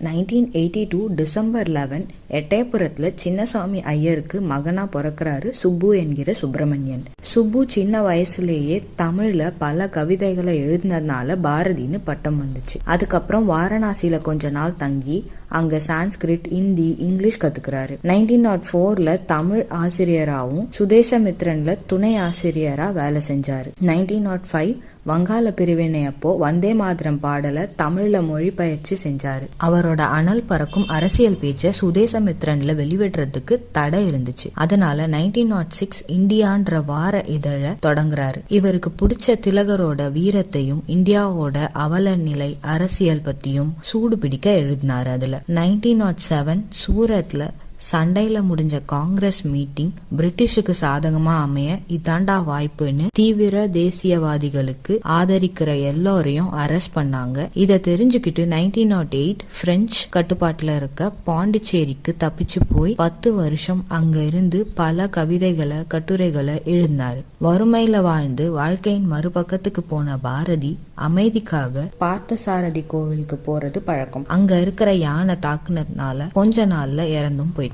1982 December 11 எட்டயபுரத்துல Chinnasamy ஐயருக்கு மகனா பிறக்கிறாரு சுப்பு என்கிற சுப்பிரமணியன். சுப்பு சின்ன வயசுலேயே தமிழ்ல பல கவிதைகளை எழுதினதுனால பாரதின்னு பட்டம் வந்துச்சு. அதுக்கப்புறம் வாரணாசியில கொஞ்ச நாள் தங்கி அங்க சான்ஸ்கிரிட், இந்தி, இங்கிலீஷ் கத்துக்கிறாரு. 1904ல தமிழ் ஆசிரியராகவும் சுதேசமித்ரன்ல துணை ஆசிரியரா வேலை செஞ்சாரு. 1905 வங்காள பிரிவினை அப்போ வந்தே மாதரம் பாடலை தமிழ்ல மொழிபெயர்ச்சி செஞ்சாரு. அவரோட அனல் பறக்கும் அரசியல் பேச்ச சுதேசமித்ரன்ல வெளிவிடுறதுக்கு தடை இருந்துச்சு. அதனால 1906 இந்தியான்ற வார இதழ தொடங்குறாரு. இவருக்கு பிடிச்ச திலகரோட வீரத்தையும் இந்தியாவோட அவல நிலை அரசியல் பத்தியும் சூடு பிடிக்க எழுதினாரு. அதுல 1907 சூரத்ல சண்டையில முடிஞ்ச காங்கிரஸ் மீட்டிங் பிரிட்டிஷுக்கு சாதகமா அமைய இதாண்டா வாய்ப்புன்னு தீவிர தேசியவாதிகளுக்கு ஆதரிக்கிற எல்லோரையும் அரெஸ்ட் பண்ணாங்க. இத தெரிஞ்சுக்கிட்டு 1908 பிரெஞ்சு கட்டுப்பாட்டுல இருக்க பாண்டிச்சேரிக்கு தப்பிச்சு போய் 10 வருஷம் அங்க இருந்து பல கவிதைகளை கட்டுரைகளை எழுதினாரு. வறுமையில வாழ்ந்து வாழ்க்கையின் மறுபக்கத்துக்கு போன பாரதி அமைதிக்காக பார்த்தசாரதி கோவிலுக்கு போறது பழக்கம். அங்க இருக்கிற யானை தாக்குனதுனால கொஞ்ச நாள்ல இறந்தும் போயிட்டாரு.